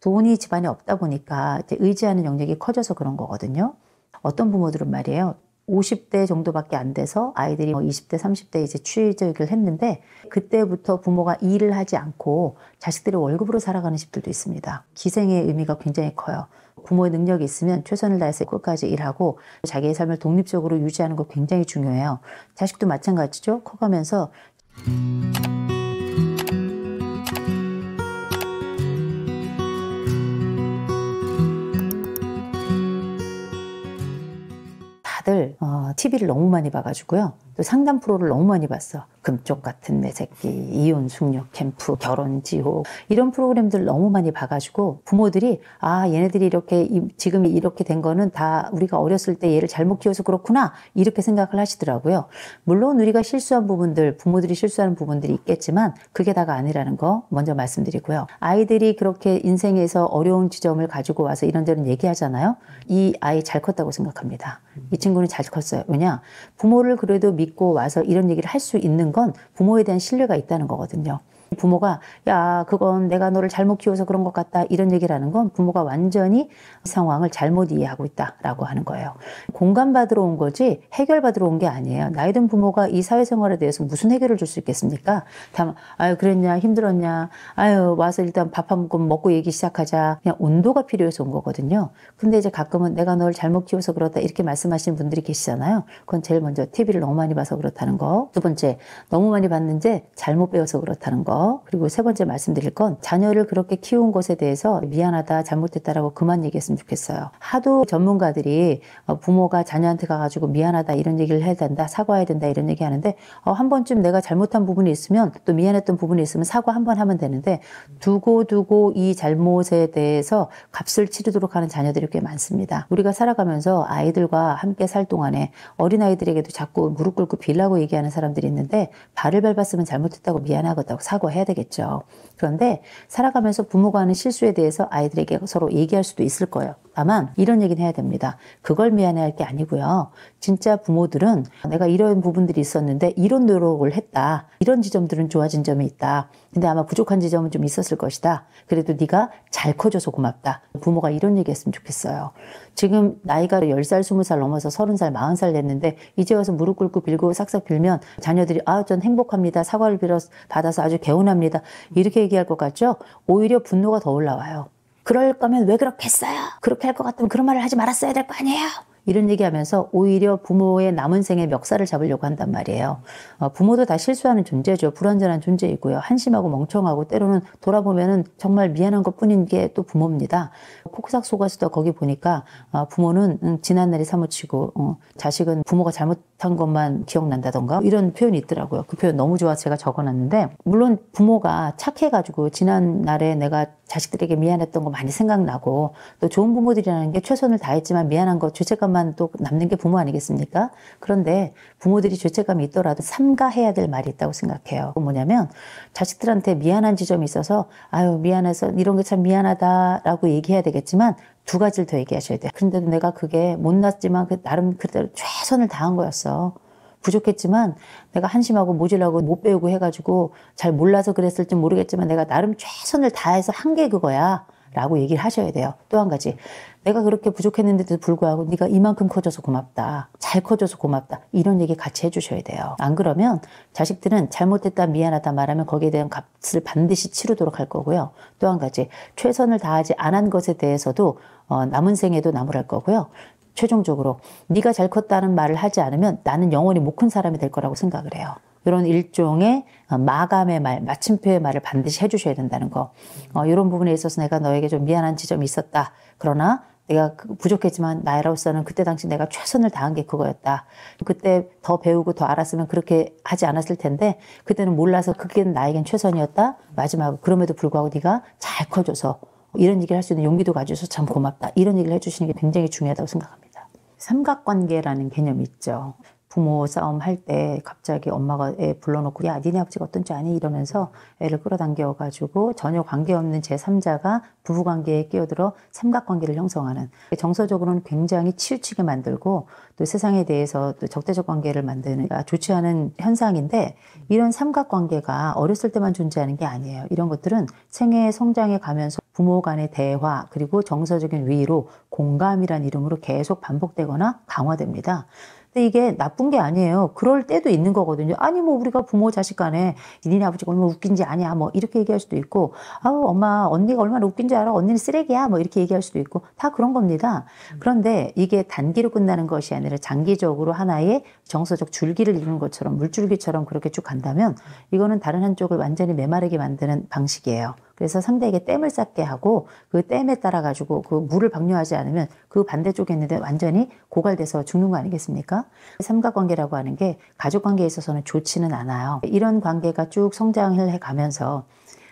돈이 집안에 없다 보니까 이제 의지하는 영역이 커져서 그런 거거든요. 어떤 부모들은 말이에요. 50대 정도밖에 안 돼서 아이들이 20대, 30대 이제 취직을 했는데 그때부터 부모가 일을 하지 않고 자식들이 월급으로 살아가는 집들도 있습니다. 기생의 의미가 굉장히 커요. 부모의 능력이 있으면 최선을 다해서 끝까지 일하고 자기의 삶을 독립적으로 유지하는 거 굉장히 중요해요. 자식도 마찬가지죠. 커가면서 다들 TV를 너무 많이 봐가지고요. 또 상담 프로를 너무 많이 봤어. 금쪽 같은 내 새끼, 이혼 숙녀 캠프, 결혼 지옥 이런 프로그램들 너무 많이 봐가지고 부모들이 얘네들이 이렇게 지금 이렇게 된 거는 다 우리가 어렸을 때 얘를 잘못 키워서 그렇구나 이렇게 생각을 하시더라고요. 물론 우리가 실수한 부분들, 부모들이 실수하는 부분들이 있겠지만 그게 다가 아니라는 거 먼저 말씀드리고요. 아이들이 그렇게 인생에서 어려운 지점을 가지고 와서 이런저런 얘기하잖아요. 이 아이 잘 컸다고 생각합니다. 이 친구는 잘 컸어요. 왜냐? 부모를 그래도 믿고 와서 이런 얘기를 할 수 있는 건 부모에 대한 신뢰가 있다는 거거든요. 부모가 야 그건 내가 너를 잘못 키워서 그런 것 같다 이런 얘기를 하는 건 부모가 완전히 상황을 잘못 이해하고 있다라고 하는 거예요. 공감받으러 온 거지 해결받으러 온 게 아니에요. 나이 든 부모가 이 사회생활에 대해서 무슨 해결을 줄 수 있겠습니까? 다만 아유 그랬냐 힘들었냐 아유 와서 일단 밥 한 모금 먹고 얘기 시작하자 그냥 온도가 필요해서 온 거거든요. 근데 이제 가끔은 내가 널 잘못 키워서 그렇다 이렇게 말씀하시는 분들이 계시잖아요. 그건 제일 먼저 TV를 너무 많이 봐서 그렇다는 거. 두 번째 너무 많이 봤는데 잘못 배워서 그렇다는 거. 그리고 세 번째 말씀드릴 건 자녀를 그렇게 키운 것에 대해서 미안하다 잘못됐다라고 그만 얘기했으면 좋겠어요. 하도 전문가들이 부모가 자녀한테 가가지고 미안하다 이런 얘기를 해야 된다 사과해야 된다 이런 얘기 하는데 한 번쯤 내가 잘못한 부분이 있으면 또 미안했던 부분이 있으면 사과 한 번 하면 되는데 두고 이 잘못에 대해서 값을 치르도록 하는 자녀들이 꽤 많습니다. 우리가 살아가면서 아이들과 함께 살 동안에 어린아이들에게도 자꾸 무릎 꿇고 빌라고 얘기하는 사람들이 있는데 발을 밟았으면 잘못했다고 미안하다고 사과해야 되겠죠. 그런데 살아가면서 부모가 하는 실수에 대해서 아이들에게 서로 얘기할 수도 있을 거예요. 다만 이런 얘기는 해야 됩니다. 그걸 미안해할 게 아니고요. 진짜 부모들은 내가 이런 부분들이 있었는데 이런 노력을 했다. 이런 지점들은 좋아진 점이 있다. 근데 아마 부족한 지점은 좀 있었을 것이다. 그래도 네가 잘 커줘서 고맙다. 부모가 이런 얘기 했으면 좋겠어요. 지금 나이가 10살, 20살 넘어서 30살, 40살 됐는데 이제 와서 무릎 꿇고 빌고 싹싹 빌면 자녀들이 전 행복합니다. 사과를 받아서 아주 개운합니다. 이렇게 얘기할 것 같죠? 오히려 분노가 더 올라와요. 그럴 거면 왜 그렇게 했어요? 그렇게 할 것 같으면 그런 말을 하지 말았어야 될 거 아니에요? 이런 얘기하면서 오히려 부모의 남은 생에 멱살을 잡으려고 한단 말이에요. 부모도 다 실수하는 존재죠. 불완전한 존재이고요. 한심하고 멍청하고 때로는 돌아보면은 정말 미안한 것뿐인 게 또 부모입니다. 폭삭 속았을 거기 보니까 부모는 지난날이 사무치고 자식은 부모가 잘못한 것만 기억난다던가 이런 표현이 있더라고요. 그 표현 너무 좋아서 제가 적어놨는데 물론 부모가 착해가지고 지난날에 내가 자식들에게 미안했던 거 많이 생각나고 또 좋은 부모들이라는 게 최선을 다했지만 미안한 거 죄책감만 또 남는 게 부모 아니겠습니까? 그런데 부모들이 죄책감이 있더라도 삼가해야 될 말이 있다고 생각해요. 뭐냐면 자식들한테 미안한 지점이 있어서 아유 미안해서 이런 게 참 미안하다라고 얘기해야 되겠지만 두 가지를 더 얘기하셔야 돼요. 그런데도 내가 그게 못났지만 나름 그대로 최선을 다한 거였어. 부족했지만 내가 한심하고 모질라고 못 배우고 해가지고 잘 몰라서 그랬을지 모르겠지만 내가 나름 최선을 다해서 한 게 그거야 라고 얘기를 하셔야 돼요. 또 한 가지 내가 그렇게 부족했는데도 불구하고 네가 이만큼 커져서 고맙다. 잘 커져서 고맙다. 이런 얘기 같이 해주셔야 돼요. 안 그러면 자식들은 잘못됐다 미안하다 말하면 거기에 대한 값을 반드시 치르도록 할 거고요. 또 한 가지 최선을 다하지 않은 것에 대해서도 남은 생에도 나무랄 거고요. 최종적으로 네가 잘 컸다는 말을 하지 않으면 나는 영원히 못 큰 사람이 될 거라고 생각을 해요. 이런 일종의 마감의 말, 마침표의 말을 반드시 해주셔야 된다는 거. 이런 부분에 있어서 내가 너에게 좀 미안한 지점이 있었다. 그러나 내가 부족했지만 나로서는 그때 당시 내가 최선을 다한 게 그거였다. 그때 더 배우고 더 알았으면 그렇게 하지 않았을 텐데 그때는 몰라서 그게 나에겐 최선이었다. 마지막으로 그럼에도 불구하고 네가 잘 커져서 이런 얘기를 할 수 있는 용기도 가져서 참 고맙다. 이런 얘기를 해주시는 게 굉장히 중요하다고 생각합니다. 삼각관계라는 개념이 있죠. 부모 싸움 할 때 갑자기 엄마가 애 불러놓고 야 니네 아버지가 어떤 줄 아니? 이러면서 애를 끌어당겨가지고 전혀 관계없는 제3자가 부부관계에 끼어들어 삼각관계를 형성하는 정서적으로는 굉장히 치우치게 만들고 또 세상에 대해서 또 적대적 관계를 만드는 좋지 않은 현상인데 이런 삼각관계가 어렸을 때만 존재하는 게 아니에요. 이런 것들은 생애 성장에 가면서 부모 간의 대화 그리고 정서적인 위로 공감이란 이름으로 계속 반복되거나 강화됩니다. 근데 이게 나쁜 게 아니에요. 그럴 때도 있는 거거든요. 아니 뭐 우리가 부모 자식 간에 니네 아버지가 얼마나 웃긴지 아냐 뭐 이렇게 얘기할 수도 있고, 아우 엄마 언니가 얼마나 웃긴지 알아, 언니는 쓰레기야 뭐 이렇게 얘기할 수도 있고, 다 그런 겁니다. 그런데 이게 단기로 끝나는 것이 아니라 장기적으로 하나의 정서적 줄기를 이루는 것처럼, 물줄기처럼 그렇게 쭉 간다면 이거는 다른 한쪽을 완전히 메마르게 만드는 방식이에요. 그래서 상대에게 댐을 쌓게 하고 그 댐에 따라 가지고 그 물을 방류하지 않으면 그 반대쪽에 있는데 완전히 고갈돼서 죽는 거 아니겠습니까? 삼각관계라고 하는 게 가족관계에 있어서는 좋지는 않아요. 이런 관계가 쭉 성장을 해가면서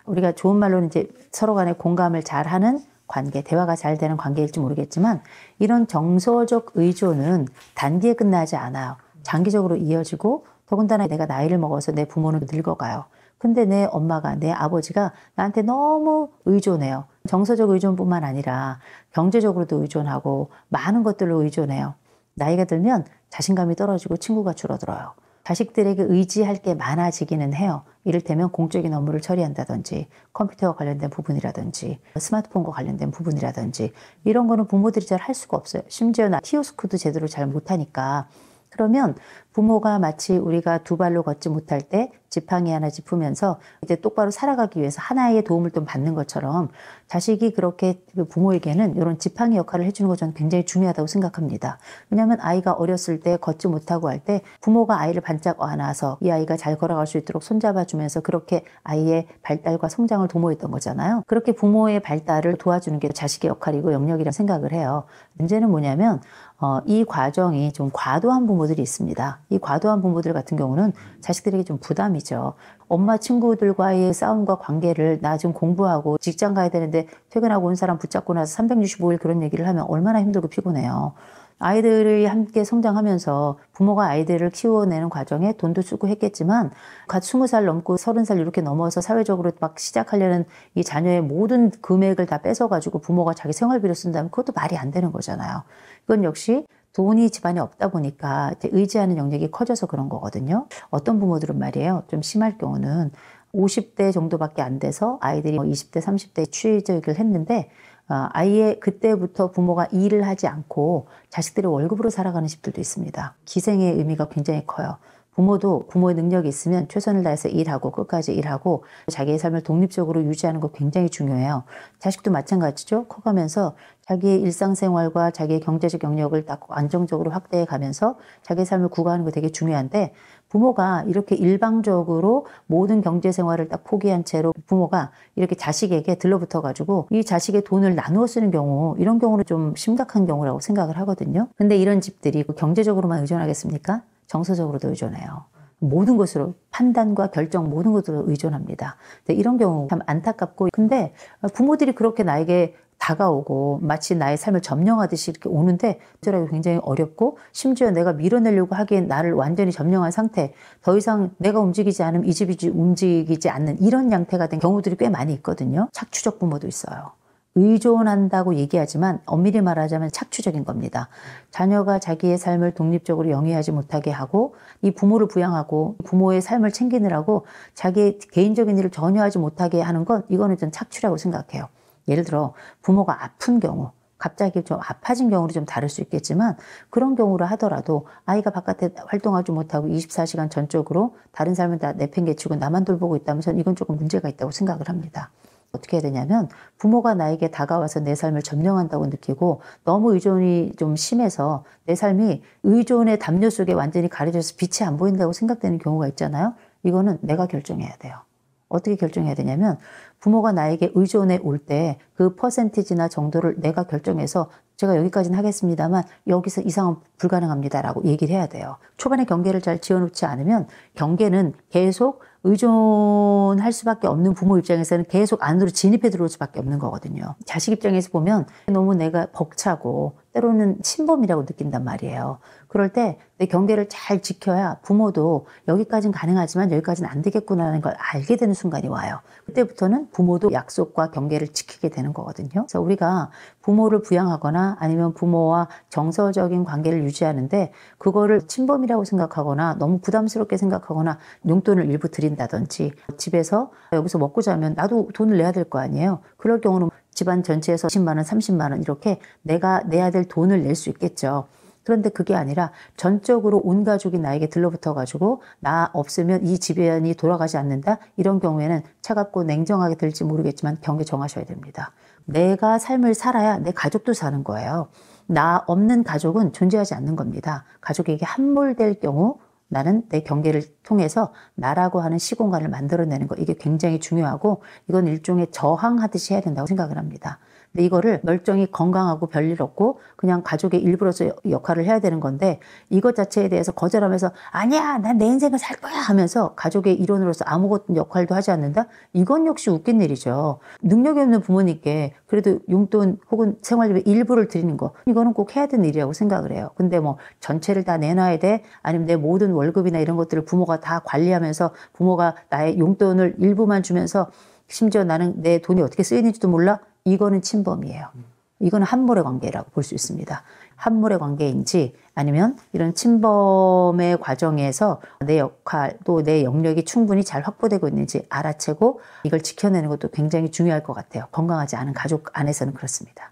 우리가 좋은 말로는 이제 서로 간에 공감을 잘하는 관계, 대화가 잘 되는 관계일지 모르겠지만, 이런 정서적 의존은 단기에 끝나지 않아요. 장기적으로 이어지고, 더군다나 내가 나이를 먹어서 내 부모는 늙어가요. 근데 내 엄마가, 내 아버지가 나한테 너무 의존해요. 정서적 의존뿐만 아니라 경제적으로도 의존하고 많은 것들로 의존해요. 나이가 들면 자신감이 떨어지고 친구가 줄어들어요. 자식들에게 의지할 게 많아지기는 해요. 이를테면 공적인 업무를 처리한다든지, 컴퓨터와 관련된 부분이라든지, 스마트폰과 관련된 부분이라든지, 이런 거는 부모들이 잘 할 수가 없어요. 심지어 나 키오스크도 제대로 잘 못하니까. 그러면 부모가 마치 우리가 두 발로 걷지 못할 때 지팡이 하나 짚으면서 이제 똑바로 살아가기 위해서 하나의 도움을 좀 받는 것처럼, 자식이 그렇게 부모에게는 이런 지팡이 역할을 해주는 것 저는 굉장히 중요하다고 생각합니다. 왜냐하면 아이가 어렸을 때 걷지 못하고 할 때 부모가 아이를 반짝 안아서 이 아이가 잘 걸어갈 수 있도록 손잡아주면서 그렇게 아이의 발달과 성장을 도모했던 거잖아요. 그렇게 부모의 발달을 도와주는 게 자식의 역할이고 영역이라고 생각을 해요. 문제는 뭐냐면 이 과정이 좀 과도한 부모들이 있습니다. 이 과도한 부모들 같은 경우는 자식들에게 좀 부담이죠. 엄마 친구들과의 싸움과 관계를, 나 지금 공부하고 직장 가야 되는데 퇴근하고 온 사람 붙잡고 나서 365일 그런 얘기를 하면 얼마나 힘들고 피곤해요. 아이들이 함께 성장하면서 부모가 아이들을 키워내는 과정에 돈도 쓰고 했겠지만, 갓 20살 넘고 30살 이렇게 넘어서 사회적으로 막 시작하려는 이 자녀의 모든 금액을 다 뺏어가지고 부모가 자기 생활비로 쓴다면 그것도 말이 안 되는 거잖아요. 이건 역시 돈이 집안에 없다 보니까 의지하는 영역이 커져서 그런 거거든요. 어떤 부모들은 말이에요, 좀 심할 경우는 50대 정도밖에 안 돼서 아이들이 20대, 30대에 취직을 했는데 아이의 그때부터 부모가 일을 하지 않고 자식들의 월급으로 살아가는 집들도 있습니다. 기생의 의미가 굉장히 커요. 부모도 부모의 능력이 있으면 최선을 다해서 일하고 끝까지 일하고 자기의 삶을 독립적으로 유지하는 거 굉장히 중요해요. 자식도 마찬가지죠. 커가면서 자기의 일상생활과 자기의 경제적 영역을 딱 안정적으로 확대해 가면서 자기의 삶을 구가하는 거 되게 중요한데, 부모가 이렇게 일방적으로 모든 경제생활을 딱 포기한 채로 부모가 이렇게 자식에게 들러붙어 가지고 이 자식의 돈을 나누어 쓰는 경우, 이런 경우는 좀 심각한 경우라고 생각을 하거든요. 근데 이런 집들이 경제적으로만 의존하겠습니까? 정서적으로도 의존해요. 모든 것으로, 판단과 결정 모든 것으로 의존합니다. 근데 이런 경우 참 안타깝고, 근데 부모들이 그렇게 나에게 다가오고 마치 나의 삶을 점령하듯이 이렇게 오는데 어쩌라고 굉장히 어렵고, 심지어 내가 밀어내려고 하기엔 나를 완전히 점령한 상태, 더 이상 내가 움직이지 않으면 이 집이 움직이지 않는 이런 양태가 된 경우들이 꽤 많이 있거든요. 착취적 부모도 있어요. 의존한다고 얘기하지만 엄밀히 말하자면 착취적인 겁니다. 자녀가 자기의 삶을 독립적으로 영위하지 못하게 하고 이 부모를 부양하고 부모의 삶을 챙기느라고 자기의 개인적인 일을 전혀 하지 못하게 하는 건, 이거는 좀 착취라고 생각해요. 예를 들어 부모가 아픈 경우, 갑자기 좀 아파진 경우로 좀 다를 수 있겠지만, 그런 경우를 하더라도 아이가 바깥에 활동하지 못하고 24시간 전적으로 다른 삶을 다 내팽개치고 나만 돌보고 있다면 저는 이건 조금 문제가 있다고 생각을 합니다. 어떻게 해야 되냐면, 부모가 나에게 다가와서 내 삶을 점령한다고 느끼고 너무 의존이 좀 심해서 내 삶이 의존의 담요 속에 완전히 가려져서 빛이 안 보인다고 생각되는 경우가 있잖아요. 이거는 내가 결정해야 돼요. 어떻게 결정해야 되냐면, 부모가 나에게 의존해 올 때 그 퍼센티지나 정도를 내가 결정해서 제가 여기까지는 하겠습니다만 여기서 이상은 불가능합니다라고 얘기를 해야 돼요. 초반에 경계를 잘 지어놓지 않으면 경계는 계속 의존할 수밖에 없는 부모 입장에서는 계속 안으로 진입해 들어올 수밖에 없는 거거든요. 자식 입장에서 보면 너무 내가 벅차고 때로는 침범이라고 느낀단 말이에요. 그럴 때 내 경계를 잘 지켜야 부모도 여기까지는 가능하지만 여기까지는 안 되겠구나라는 걸 알게 되는 순간이 와요. 그때부터는 부모도 약속과 경계를 지키게 되는 거거든요. 그래서 우리가 부모를 부양하거나 아니면 부모와 정서적인 관계를 유지하는데 그거를 침범이라고 생각하거나 너무 부담스럽게 생각하거나 용돈을 일부 드린다든지, 집에서 여기서 먹고 자면 나도 돈을 내야 될 거 아니에요. 그럴 경우는 집안 전체에서 10만 원, 30만 원 이렇게 내가 내야 될 돈을 낼 수 있겠죠. 그런데 그게 아니라 전적으로 온 가족이 나에게 들러붙어 가지고 나 없으면 이 집안이 돌아가지 않는다. 이런 경우에는 차갑고 냉정하게 들지 모르겠지만 경계 정하셔야 됩니다. 내가 삶을 살아야 내 가족도 사는 거예요. 나 없는 가족은 존재하지 않는 겁니다. 가족에게 함몰될 경우 나는 내 경계를 통해서 나라고 하는 시공간을 만들어내는 거, 이게 굉장히 중요하고 이건 일종의 저항하듯이 해야 된다고 생각을 합니다. 근데 이거를 멀쩡히 건강하고 별일 없고 그냥 가족의 일부로서 역할을 해야 되는 건데 이것 자체에 대해서 거절하면서 아니야 난 내 인생을 살 거야 하면서 가족의 일원으로서 아무것도 역할도 하지 않는다? 이건 역시 웃긴 일이죠. 능력이 없는 부모님께 그래도 용돈 혹은 생활비의 일부를 드리는 거, 이거는 꼭 해야 되는 일이라고 생각을 해요. 근데 뭐 전체를 다 내놔야 돼? 아니면 내 모든 월급이나 이런 것들을 부모가 다 관리하면서 부모가 나의 용돈을 일부만 주면서 심지어 나는 내 돈이 어떻게 쓰이는지도 몰라? 이거는 침범이에요. 이거는 함몰의 관계라고 볼 수 있습니다. 함몰의 관계인지 아니면 이런 침범의 과정에서 내 역할 또 내 영역이 충분히 잘 확보되고 있는지 알아채고 이걸 지켜내는 것도 굉장히 중요할 것 같아요. 건강하지 않은 가족 안에서는 그렇습니다.